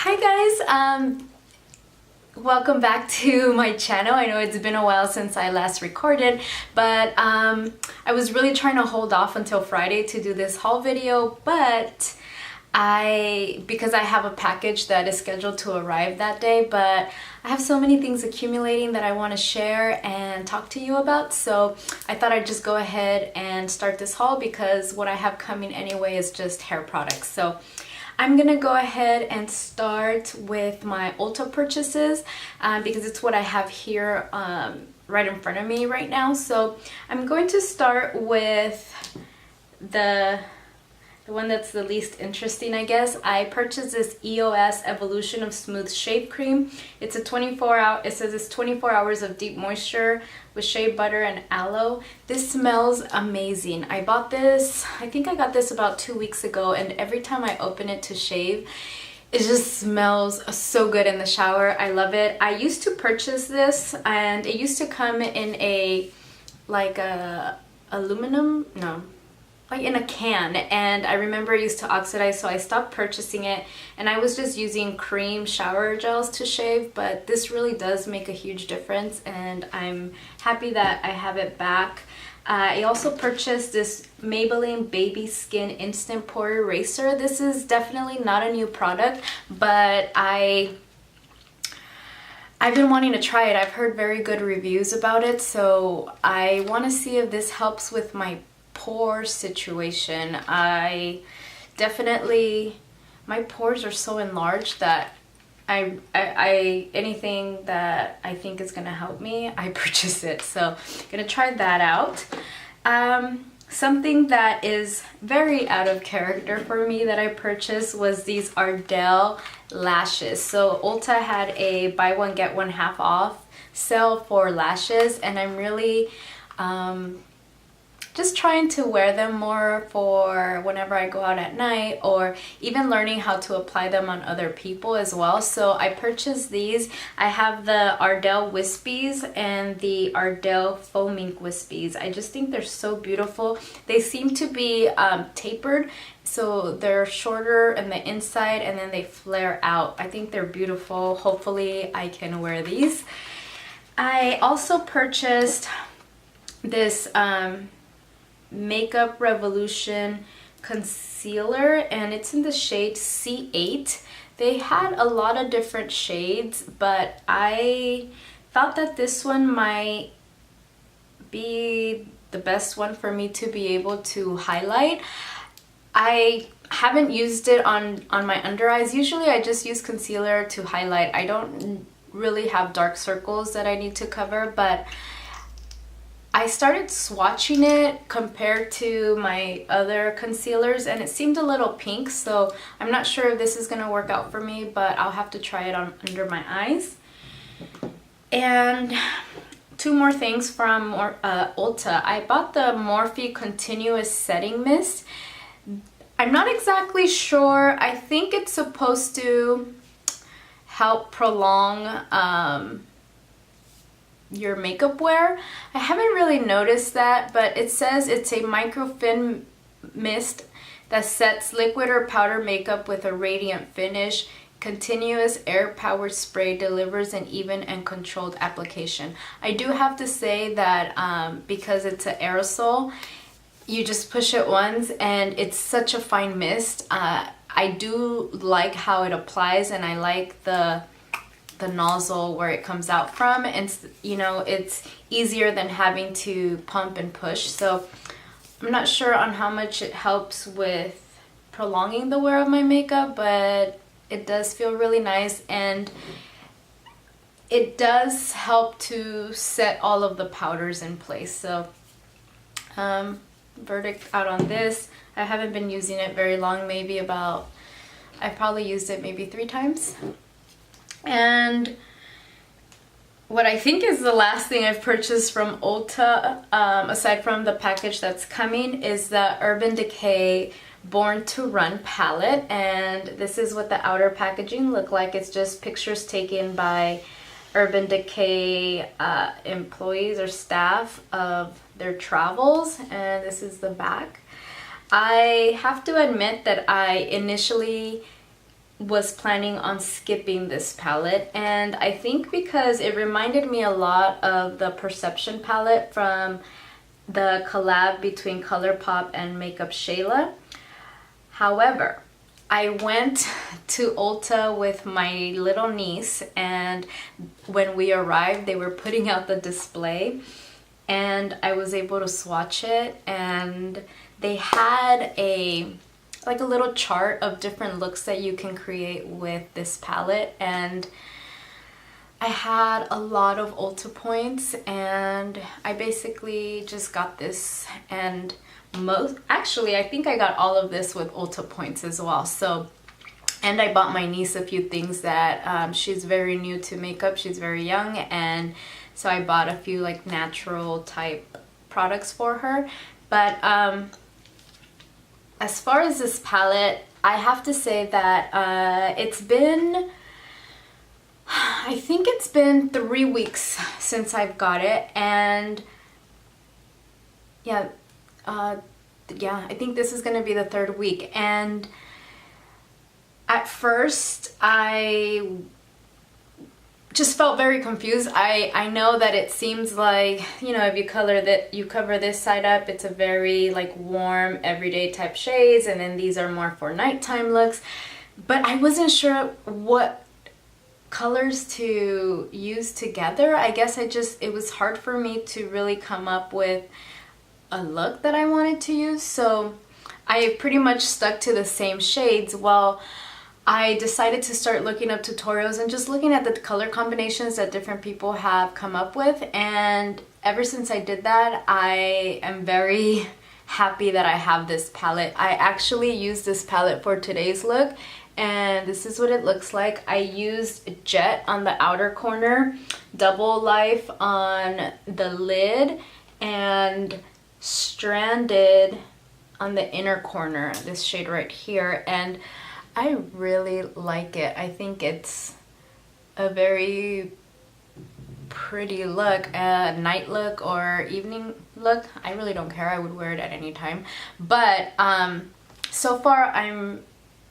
Hi guys, welcome back to my channel. I know it's been a while since I last recorded, but I was really trying to hold off until Friday to do this haul video, but because I have a package that is scheduled to arrive that day, but I have so many things accumulating that I want to share and talk to you about, so I thought I'd just go ahead and start this haul because what I have coming anyway is just hair products. So I'm gonna go ahead and start with my Ulta purchases because it's what I have here right in front of me right now. So I'm going to start with the one that's the least interesting, I guess. I purchased this EOS Evolution of Smooth Shave Cream. It's a 24-hour, it says it's 24 hours of deep moisture with shea butter and aloe. This smells amazing. I bought this, I think I got this about 2 weeks ago, and every time I open it to shave, it just smells so good in the shower. I love it. I used to purchase this and it used to come in a, like a aluminum, no, like in a can, and I remember it used to oxidize, so I stopped purchasing it and I was just using cream shower gels to shave, but this really does make a huge difference and I'm happy that I have it back. I also purchased this Maybelline Baby Skin Instant Pore Eraser. This is definitely not a new product, but I've been wanting to try it. I've heard very good reviews about it, so I want to see if this helps with my pore situation. I definitely, my pores are so enlarged that I anything that I think is gonna help me, I purchase it. So gonna try that out. Something that is very out of character for me that I purchased was these Ardell lashes. So Ulta had a buy one get one half off sale for lashes, and I'm really just trying to wear them more for whenever I go out at night, or even learning how to apply them on other people as well. So I purchased these. I have the Ardell Wispies and the Ardell Foaming Wispies. I just think they're so beautiful. They seem to be tapered, so they're shorter in the inside and then they flare out. I think they're beautiful. Hopefully I can wear these. I also purchased this Makeup Revolution concealer, and it's in the shade C8. They had a lot of different shades, but I thought that this one might be the best one for me to be able to highlight. I haven't used it on my under eyes. Usually I just use concealer to highlight. I don't really have dark circles that I need to cover, but I started swatching it compared to my other concealers and it seemed a little pink, so I'm not sure if this is going to work out for me, but I'll have to try it on under my eyes. And two more things from Ulta. I bought the Morphe Continuous Setting Mist. I'm not exactly sure. I think it's supposed to help prolong your makeup wear. I haven't really noticed that, but it says it's a microfin mist that sets liquid or powder makeup with a radiant finish. Continuous air-powered spray delivers an even and controlled application. I do have to say that because it's an aerosol, you just push it once and it's such a fine mist. I do like how it applies, and I like the nozzle where it comes out from, and you know, it's easier than having to pump and push. So I'm not sure on how much it helps with prolonging the wear of my makeup, but it does feel really nice, and it does help to set all of the powders in place. So verdict out on this. I haven't been using it very long, maybe about, I probably used it maybe 3 times. And what I think is the last thing I've purchased from Ulta, aside from the package that's coming, is the Urban Decay Born to Run palette. And this is what the outer packaging look like. It's just pictures taken by Urban Decay employees or staff of their travels, and this is the back. I have to admit that I initially was planning on skipping this palette, and I think because it reminded me a lot of the Perception palette from the collab between ColourPop and Makeup Shayla. However, I went to Ulta with my little niece, and when we arrived they were putting out the display and I was able to swatch it, and they had like a little chart of different looks that you can create with this palette, and I had a lot of Ulta points and I basically just got this, and actually I think I got all of this with Ulta points as well. So, and I bought my niece a few things that she's very new to makeup, she's very young, and so I bought a few like natural type products for her. But as far as this palette, I have to say that I think it's been 3 weeks since I've got it, and yeah, I think this is gonna be the 3rd week. And at first I just felt very confused. I know that it seems like, you know, if you cover this side up, it's a very like warm everyday type shades, and then these are more for nighttime looks, but I wasn't sure what colors to use together. I guess it was hard for me to really come up with a look that I wanted to use, so I pretty much stuck to the same shades. Well, I decided to start looking up tutorials and just looking at the color combinations that different people have come up with, and ever since I did that, I am very happy that I have this palette. I actually used this palette for today's look, and this is what it looks like. I used Jet on the outer corner, Double Life on the lid, and Stranded on the inner corner, this shade right here, and I really like it. I think it's a very pretty look, a night look or evening look. I really don't care, I would wear it at any time. But so far I'm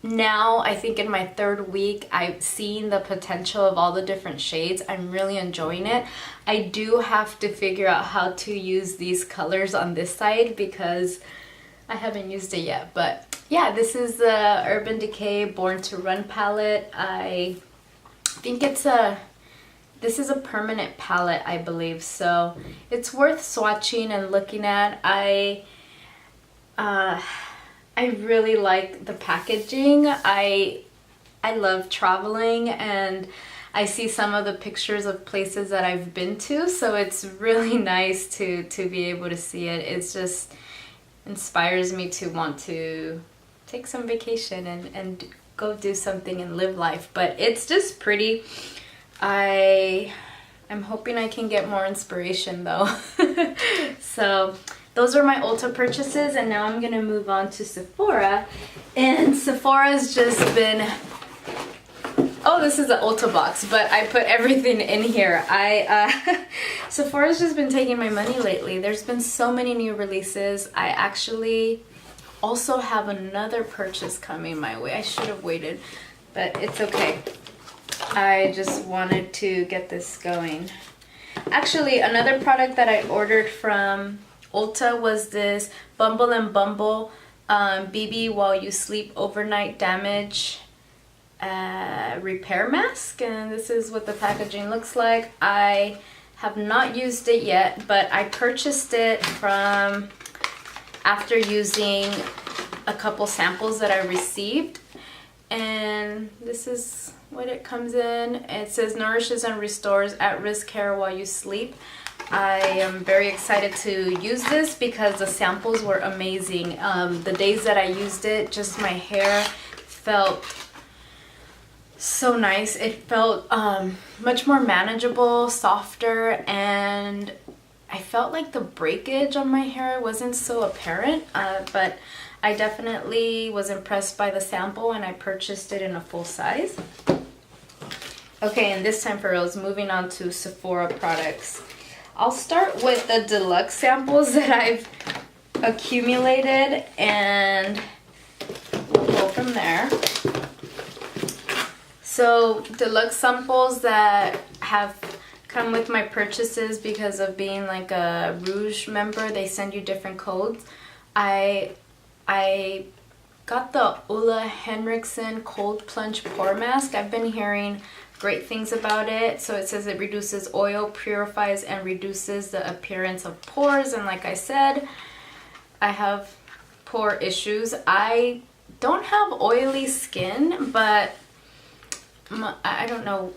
now, I think in my 3rd week, I've seen the potential of all the different shades. I'm really enjoying it. I do have to figure out how to use these colors on this side because I haven't used it yet. But yeah, this is the Urban Decay Born to Run palette. I think this is a permanent palette, I believe, so it's worth swatching and looking at. I really like the packaging. I love traveling, and I see some of the pictures of places that I've been to, so it's really nice to be able to see it. It's just inspires me to want to take some vacation and go do something and live life. But it's just pretty. I'm hoping I can get more inspiration though. So those are my Ulta purchases, and now I'm gonna move on to Sephora. And Sephora's just been, oh, this is an Ulta box, but I put everything in here. Sephora's just been taking my money lately. There's been so many new releases. I actually also have another purchase coming my way. I should have waited, but it's okay. I just wanted to get this going. Actually, another product that I ordered from Ulta was this Bumble and Bumble BB While You Sleep Overnight Damage Repair Mask, and this is what the packaging looks like. I have not used it yet, but I purchased it from after using a couple samples that I received, and this is what it comes in. It says nourishes and restores at-risk hair while you sleep. I am very excited to use this because the samples were amazing. The days that I used it, just my hair felt so nice. It felt much more manageable, softer, and I felt like the breakage on my hair wasn't so apparent, but I definitely was impressed by the sample and I purchased it in a full size. Okay, and this time for reals, moving on to Sephora products. I'll start with the deluxe samples that I've accumulated and we'll go from there. So deluxe samples that have come with my purchases because of being like a Rouge member, they send you different codes. I got the Ulla Henriksen Cold Plunge Pore Mask. I've been hearing great things about it. So it says it reduces oil, purifies, and reduces the appearance of pores. And like I said, I have pore issues. I don't have oily skin, but I don't know,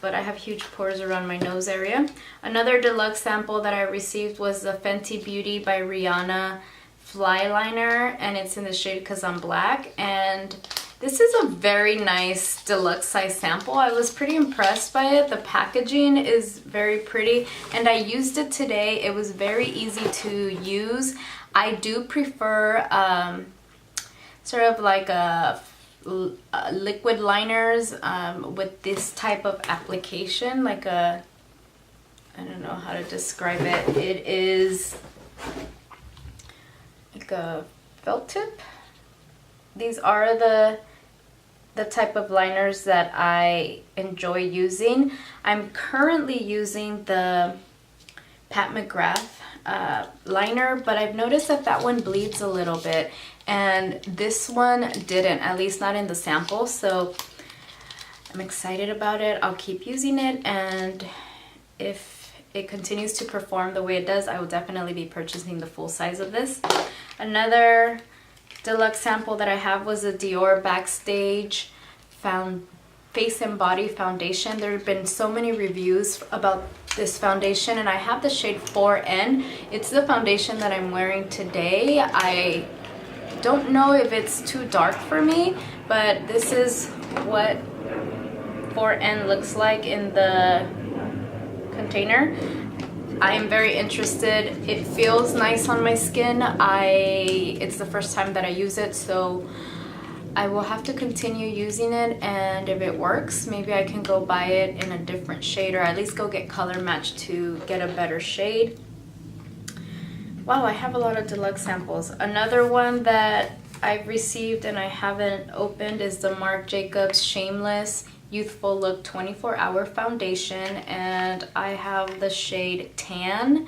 but I have huge pores around my nose area. Another deluxe sample that I received was the Fenty Beauty by Rihanna Fly Liner, and it's in the shade Cause I'm Black. And this is a very nice deluxe size sample. I was pretty impressed by it. The packaging is very pretty, and I used it today. It was very easy to use. I do prefer sort of like a liquid liners with this type of application, like a, I don't know how to describe it. It is like a felt tip. These are the type of liners that I enjoy using. I'm currently using the Pat McGrath liner, but I've noticed that that one bleeds a little bit, and this one didn't, at least not in the sample. So I'm excited about it. I'll keep using it, and if it continues to perform the way it does, I will definitely be purchasing the full size of this. Another deluxe sample that I have was a Dior Backstage Face and Body Foundation. There have been so many reviews about this foundation, and I have the shade 4N. It's the foundation that I'm wearing today. I don't know if it's too dark for me, but this is what 4N looks like in the container. I am very interested. It feels nice on my skin. It's the first time that I use it, so I will have to continue using it, and if it works, maybe I can go buy it in a different shade, or at least go get color matched to get a better shade. Wow, I have a lot of deluxe samples. Another one that I've received and I haven't opened is the Marc Jacobs Shameless Youthful Look 24-Hour Foundation, and I have the shade Tan.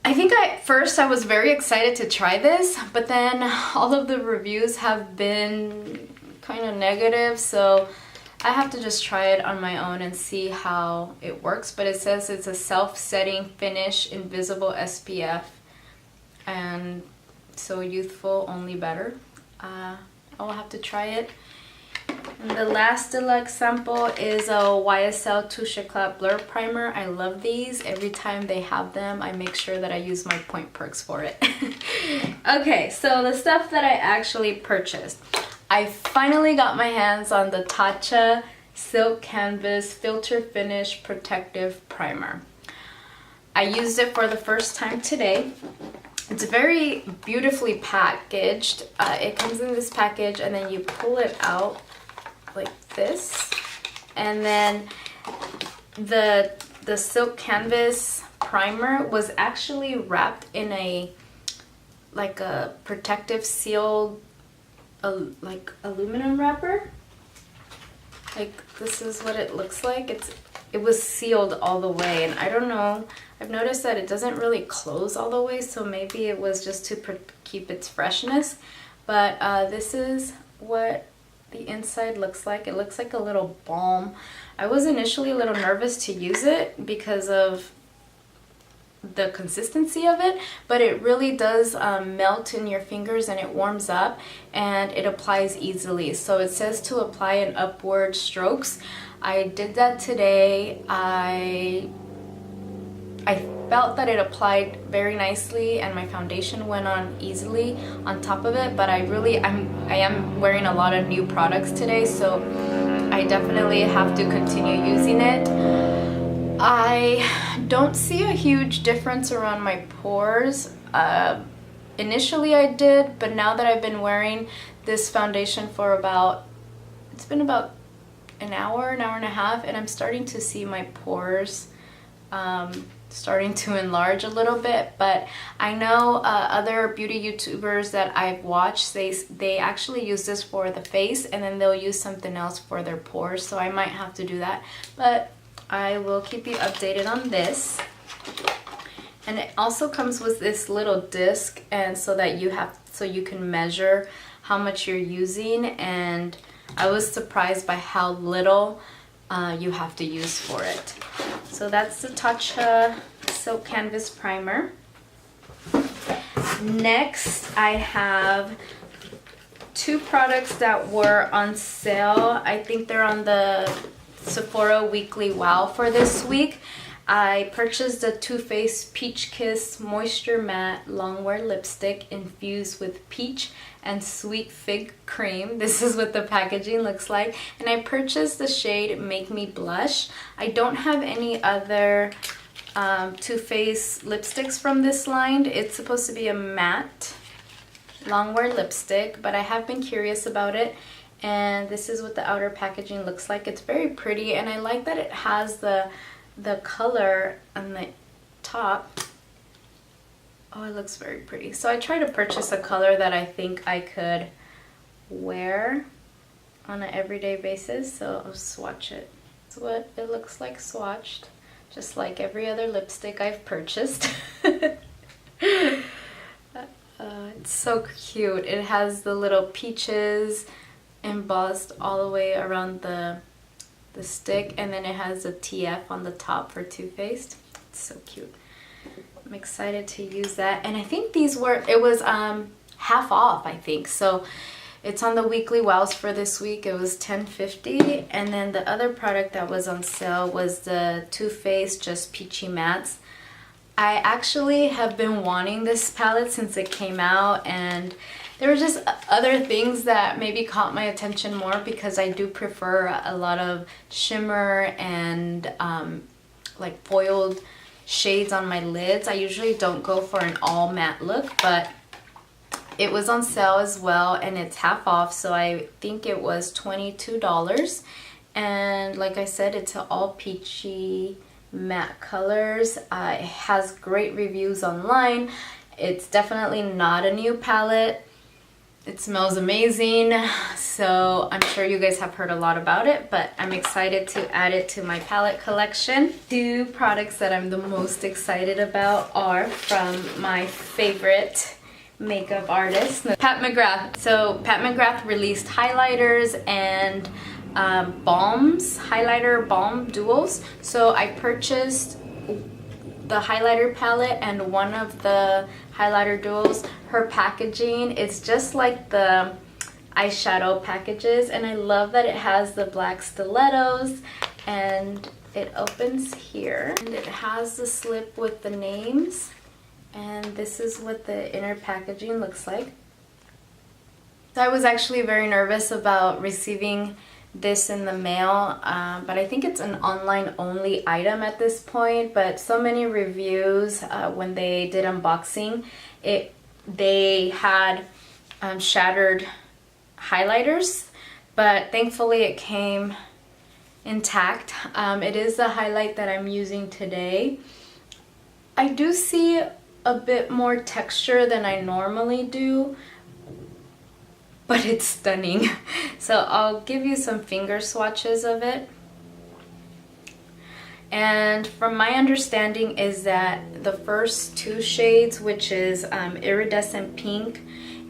I think at first I was very excited to try this, but then all of the reviews have been kind of negative, so I have to just try it on my own and see how it works. But it says it's a self-setting finish, invisible SPF, and so youthful, only better. I will have to try it. And the last deluxe sample is a YSL Touche Éclat Blur Primer. I love these. Every time they have them, I make sure that I use my point perks for it. Okay, so the stuff that I actually purchased. I finally got my hands on the Tatcha Silk Canvas Filter Finish Protective Primer. I used it for the first time today. It's very beautifully packaged. It comes in this package, and then you pull it out like this, and then the silk canvas primer was actually wrapped in a protective sealed like aluminum wrapper. Like, this is what it looks like. It was sealed all the way, and I don't know, I've noticed that it doesn't really close all the way, so maybe it was just to keep its freshness. But this is what the inside looks like. It looks like a little balm. I was initially a little nervous to use it because of the consistency of it, but it really does melt in your fingers, and it warms up, and it applies easily. So it says to apply in upward strokes. I did that today. I felt that it applied very nicely, and my foundation went on easily on top of it, but I am wearing a lot of new products today, so I definitely have to continue using it. I don't see a huge difference around my pores. Initially I did, but now that I've been wearing this foundation for it's been about an hour and a half, and I'm starting to see my pores starting to enlarge a little bit, but I know other beauty YouTubers that I've watched, they actually use this for the face and then they'll use something else for their pores, so I might have to do that, but I will keep you updated on this. And it also comes with this little disc, and so you can measure how much you're using, and I was surprised by how little you have to use for it. So that's the Tatcha Silk Canvas Primer. Next, I have two products that were on sale. I think they're on the Sephora Weekly Wow for this week. I purchased the Too Faced Peach Kiss Moisture Matte Longwear Lipstick infused with peach and sweet fig cream. This is what the packaging looks like. And I purchased the shade Make Me Blush. I don't have any other Too Faced lipsticks from this line. It's supposed to be a matte longwear lipstick, but I have been curious about it. And this is what the outer packaging looks like. It's very pretty, and I like that it has the color on the top. Oh, it looks very pretty. So I tried to purchase a color that I think I could wear on an everyday basis, so I'll swatch it. That's what it looks like swatched, just like every other lipstick I've purchased. It's so cute. It has the little peaches embossed all the way around the stick, and then it has a TF on the top for Too Faced. It's so cute. I'm excited to use that, and I think it was half off, I think, so it's on the weekly wows for this week. It was $10.50, and then the other product that was on sale was the Too Faced Just Peachy Mattes. I actually have been wanting this palette since it came out, and there were just other things that maybe caught my attention more because I do prefer a lot of shimmer and like foiled shades on my lids. I usually don't go for an all matte look, but it was on sale as well, and it's half off, so I think it was $22. And like I said, it's all peachy matte colors. It has great reviews online. It's definitely not a new palette. It smells amazing, so I'm sure you guys have heard a lot about it, but I'm excited to add it to my palette collection. Two products that I'm the most excited about are from my favorite makeup artist, Pat McGrath. So Pat McGrath released highlighters and balms, highlighter balm duos. So I purchased the highlighter palette and one of the highlighter duos. Her packaging is just like the eyeshadow packages, and I love that it has the black stilettos, and it opens here, and it has the slip with the names, and this is what the inner packaging looks like. So I was actually very nervous about receiving this in the mail, but I think it's an online only item at this point, but so many reviews when they did unboxing, they had shattered highlighters, but thankfully it came intact. It is the highlight that I'm using today. I do see a bit more texture than I normally do, but it's stunning. So I'll give you some finger swatches of it. And from my understanding is that the first two shades, which is Iridescent Pink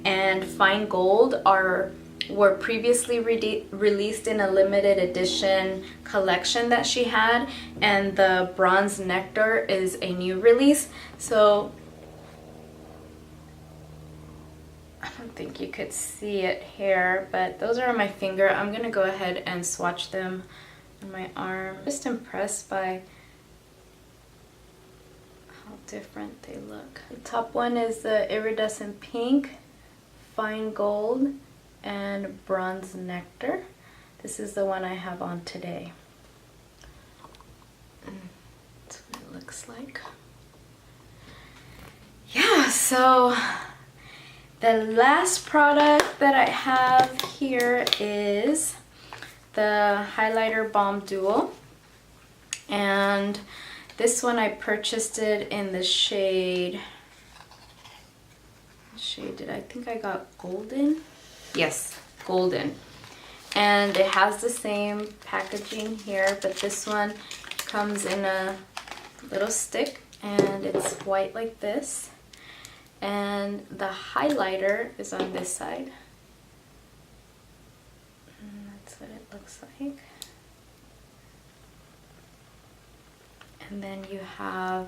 and Fine Gold, were previously released in a limited edition collection that she had, and the Bronze Nectar is a new release. So I don't think you could see it here, but those are on my finger. I'm gonna go ahead and swatch them on my arm. Just impressed by how different they look. The top one is the Iridescent Pink, Fine Gold, and Bronze Nectar. This is the one I have on today. That's what it looks like. Yeah, so the last product that I have here is the Highlighter Balm Duo, and This one I purchased it in the shade, I think I got golden? Yes, golden. And it has the same packaging here, but this one comes in a little stick and it's white like this. And the highlighter is on this side. And that's what it looks like. And then you have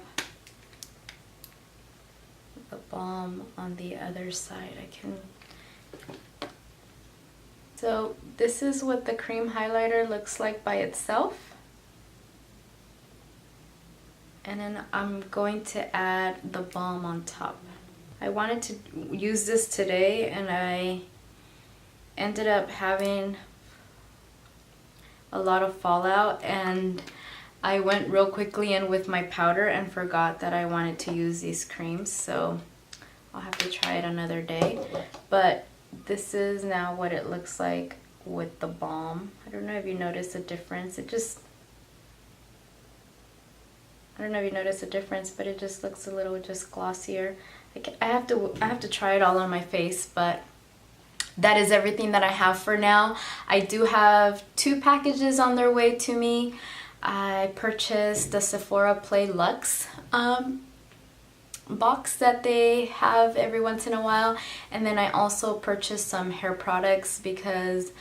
the balm on the other side. So this is what the cream highlighter looks like by itself. And then I'm going to add the balm on top. I wanted to use this today and I ended up having a lot of fallout, and I went real quickly in with my powder and forgot that I wanted to use these creams, so I'll have to try it another day. But this is now what it looks like with the balm. I don't know if you notice a difference. I don't know if you notice a difference, but it just looks a little just glossier. I have to try it all on my face, but that is everything that I have for now. I do have 2 packages on their way to me. I purchased the Sephora Play Luxe box that they have every once in a while, and then I also purchased some hair products because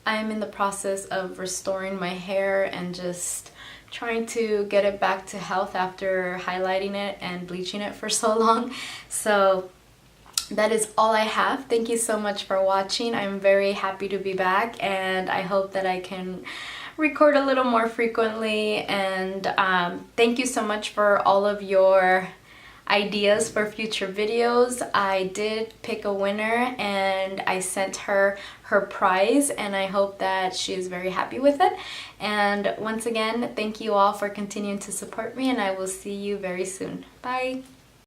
I'm in the process of restoring my hair and just trying to get it back to health after highlighting it and bleaching it for so long. So that is all I have. Thank you so much for watching. I'm very happy to be back, and I hope that I can record a little more frequently. And thank you so much for all of your ideas for future videos. I did pick a winner and I sent her her prize, and I hope that she is very happy with it. And once again, thank you all for continuing to support me, and I will see you very soon. Bye!